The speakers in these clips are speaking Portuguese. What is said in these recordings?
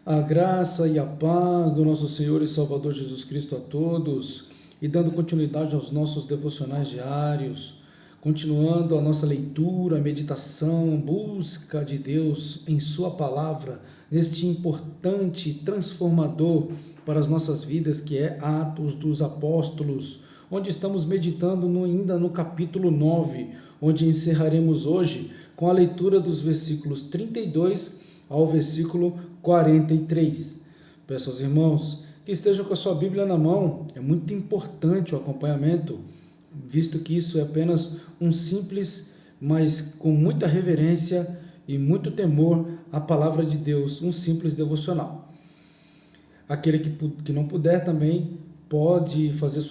A graça e a paz do nosso Senhor e Salvador Jesus Cristo a todos, e dando continuidade aos nossos devocionais diários, continuando a nossa leitura, meditação, busca de Deus em Sua palavra, neste importante transformador para as nossas vidas que é Atos dos Apóstolos, onde estamos meditando ainda no capítulo 9, onde encerraremos hoje com a leitura dos versículos 32 ao versículo 43. Peço aos irmãos que estejam com a sua Bíblia na mão. É muito importante o acompanhamento, visto que isso é apenas um simples, mas com muita reverência e muito temor à palavra de Deus, um simples devocional. Aquele que não puder também pode fazer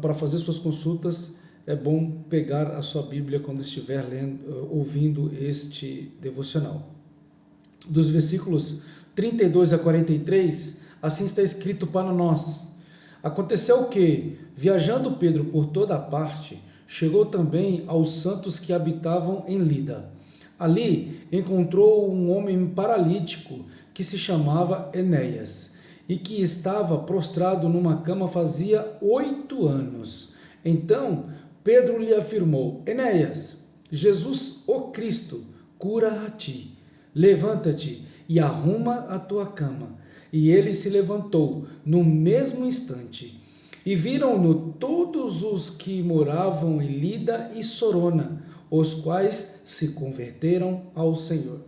para fazer suas consultas. É bom pegar a sua Bíblia quando estiver ouvindo este devocional. Dos versículos 32 a 43, assim está escrito para nós. Aconteceu que, viajando Pedro por toda a parte, chegou também aos santos que habitavam em Lida. Ali encontrou um homem paralítico que se chamava Enéas e que estava prostrado numa cama fazia 8 anos. Então Pedro lhe afirmou: Enéas, Jesus, o Cristo, cura a ti. Levanta-te e arruma a tua cama. E ele se levantou no mesmo instante. E viram-no todos os que moravam em Lida e Sorona, os quais se converteram ao Senhor.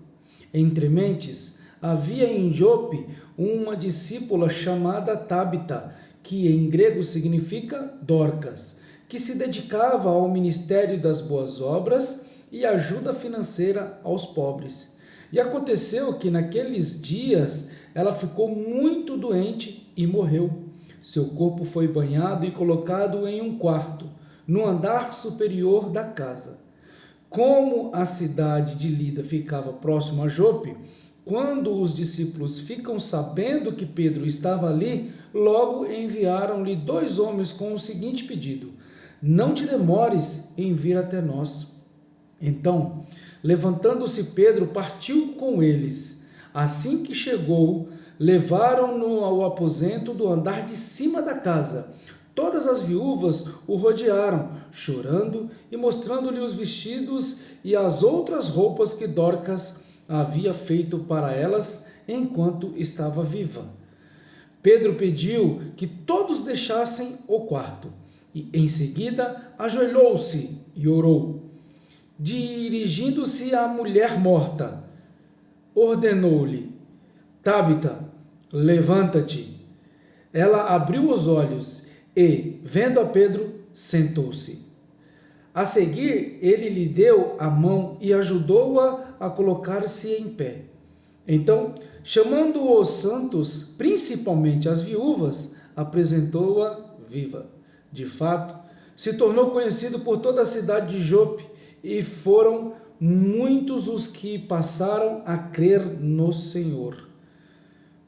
Entre mentes, havia em Jope uma discípula chamada Tabita, que em grego significa Dorcas, que se dedicava ao ministério das boas obras e ajuda financeira aos pobres. E aconteceu que naqueles dias ela ficou muito doente e morreu. Seu corpo foi banhado e colocado em um quarto, no andar superior da casa. Como a cidade de Lida ficava próximo a Jope, quando os discípulos ficam sabendo que Pedro estava ali, logo enviaram-lhe 2 homens com o seguinte pedido: não te demores em vir até nós. Então, levantando-se Pedro, partiu com eles. Assim que chegou, levaram-no ao aposento do andar de cima da casa. Todas as viúvas o rodearam, chorando e mostrando-lhe os vestidos e as outras roupas que Dorcas havia feito para elas enquanto estava viva. Pedro pediu que todos deixassem o quarto e, em seguida, ajoelhou-se e orou. Dirigindo-se à mulher morta, ordenou-lhe: Tabita, levanta-te. Ela abriu os olhos e, vendo a Pedro, sentou-se. A seguir, ele lhe deu a mão e ajudou-a a colocar-se em pé. Então, chamando os santos, principalmente as viúvas, apresentou-a viva. De fato, se tornou conhecido por toda a cidade de Jope, e foram muitos os que passaram a crer no Senhor.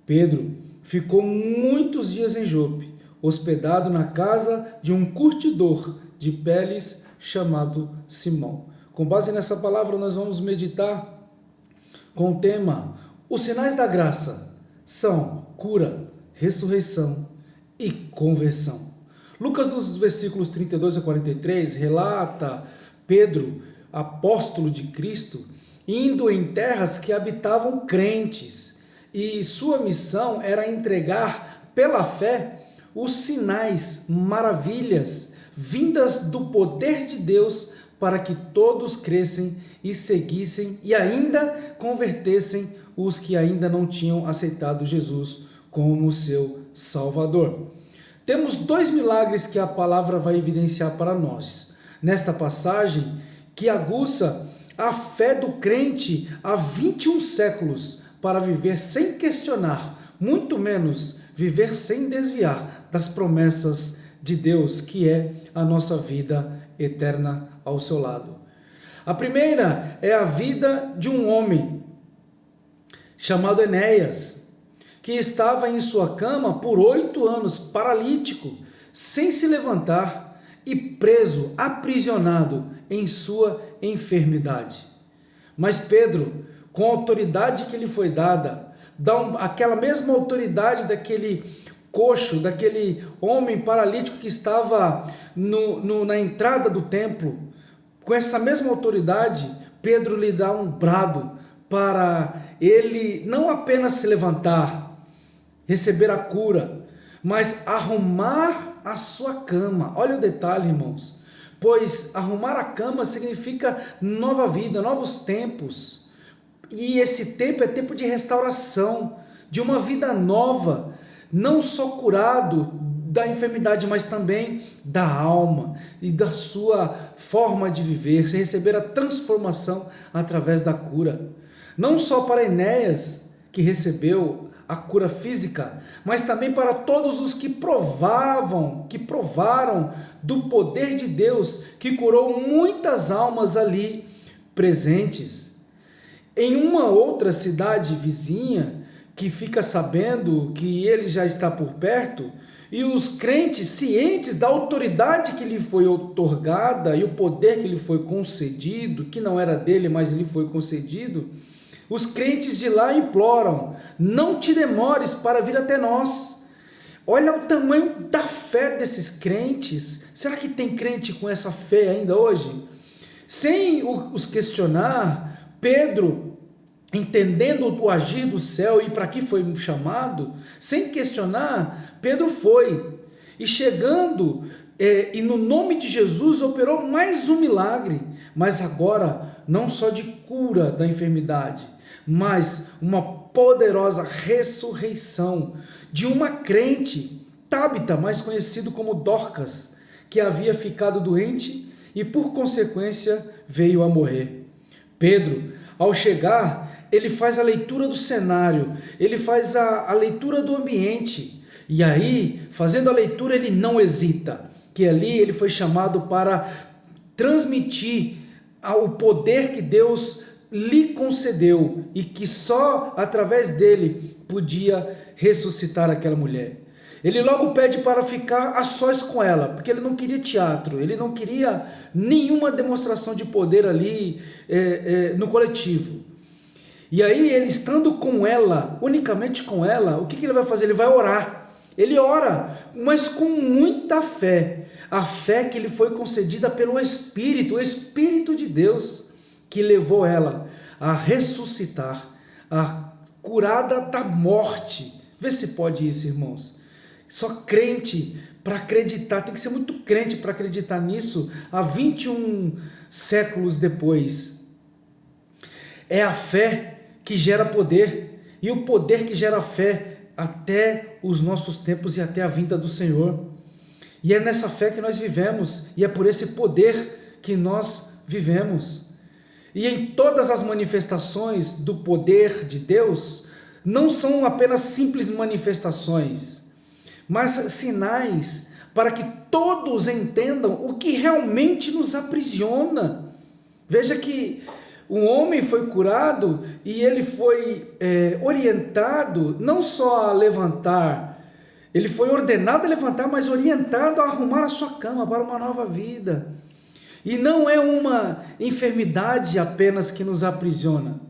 Pedro ficou muitos dias em Jope, hospedado na casa de um curtidor de peles chamado Simão. Com base nessa palavra, nós vamos meditar com o tema: os sinais da graça são cura, ressurreição e conversão. Lucas, nos versículos 32 a 43, relata Pedro, apóstolo de Cristo, indo em terras que habitavam crentes, e sua missão era entregar pela fé os sinais, maravilhas, vindas do poder de Deus, para que todos crescem e seguissem e ainda convertessem os que ainda não tinham aceitado Jesus como seu Salvador. Temos 2 milagres que a palavra vai evidenciar para nós nesta passagem, que aguça a fé do crente há 21 séculos para viver sem questionar, muito menos viver sem desviar das promessas de Deus, que é a nossa vida eterna ao seu lado. A primeira é a vida de um homem chamado Enéas, que estava em sua cama por 8 anos, paralítico, sem se levantar e preso, aprisionado em sua enfermidade. Mas Pedro, com a autoridade que lhe foi dada, aquela mesma autoridade daquele coxo, daquele homem paralítico que estava na entrada do templo. Com essa mesma autoridade, Pedro lhe dá um brado para ele não apenas se levantar, receber a cura, mas arrumar a sua cama. Olha o detalhe, irmãos, pois arrumar a cama significa nova vida, novos tempos, e esse tempo é tempo de restauração, de uma vida nova, não só curado da enfermidade, mas também da alma e da sua forma de viver, receber a transformação através da cura. Não só para Enéas, que recebeu a cura física, mas também para todos os que provaram do poder de Deus, que curou muitas almas ali presentes. Em uma outra cidade vizinha, que fica sabendo que ele já está por perto, e os crentes, cientes da autoridade que lhe foi outorgada e o poder que lhe foi concedido, que não era dele, mas lhe foi concedido, os crentes de lá imploram: não te demores para vir até nós. Olha o tamanho da fé desses crentes. Será que tem crente com essa fé ainda hoje? Sem os questionar, Pedro, entendendo o agir do céu e para que foi chamado, sem questionar, Pedro foi, e chegando, e no nome de Jesus operou mais um milagre, mas agora não só de cura da enfermidade, mas uma poderosa ressurreição de uma crente, Tábita, mais conhecido como Dorcas, que havia ficado doente e por consequência veio a morrer. Pedro, ao chegar, ele faz a leitura do cenário, ele faz a leitura do ambiente, e aí, fazendo a leitura, ele não hesita, que ali ele foi chamado para transmitir o poder que Deus lhe concedeu, e que só através dele podia ressuscitar aquela mulher. Ele logo pede para ficar a sós com ela, porque ele não queria teatro, ele não queria nenhuma demonstração de poder ali no coletivo. E aí, ele estando com ela, unicamente com ela, o que ele vai fazer? Ele vai orar. Ele ora, mas com muita fé, a fé que lhe foi concedida pelo Espírito, o Espírito de Deus, que levou ela a ressuscitar, a curada da morte. Vê se pode isso, irmãos. Só crente para acreditar, tem que ser muito crente para acreditar nisso, há 21 séculos depois. É a fé que gera poder, e o poder que gera fé até os nossos tempos e até a vinda do Senhor. E é nessa fé que nós vivemos, e é por esse poder que nós vivemos. E em todas as manifestações do poder de Deus, não são apenas simples manifestações, mas sinais para que todos entendam o que realmente nos aprisiona. Veja que um homem foi curado e ele foi orientado não só a levantar, ele foi ordenado a levantar, mas orientado a arrumar a sua cama para uma nova vida. E não é uma enfermidade apenas que nos aprisiona.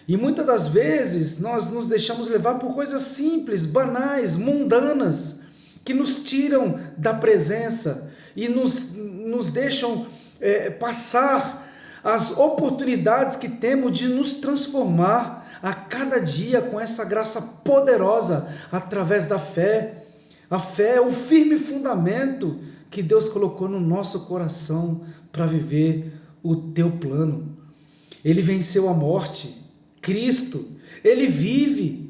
E muitas das vezes nós nos deixamos levar por coisas simples, banais, mundanas, que nos tiram da presença e nos deixam passar as oportunidades que temos de nos transformar a cada dia com essa graça poderosa através da fé. A fé é o firme fundamento que Deus colocou no nosso coração para viver o teu plano. Ele venceu a morte, Cristo, Ele vive.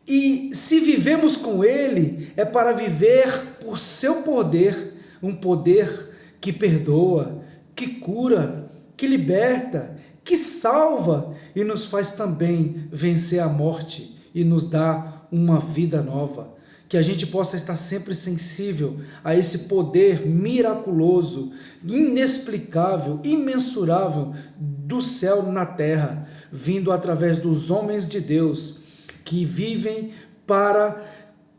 E se vivemos com Ele, é para viver por seu poder, um poder que perdoa, que cura, que liberta, que salva e nos faz também vencer a morte e nos dá uma vida nova. Que a gente possa estar sempre sensível a esse poder miraculoso, inexplicável, imensurável do céu na terra, vindo através dos homens de Deus que vivem para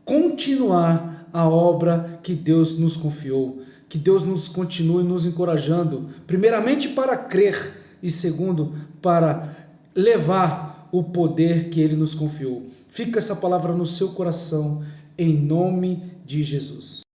continuar a obra que Deus nos confiou. Que Deus nos continue nos encorajando, primeiramente para crer e segundo para levar o poder que Ele nos confiou. Fica essa palavra no seu coração, em nome de Jesus.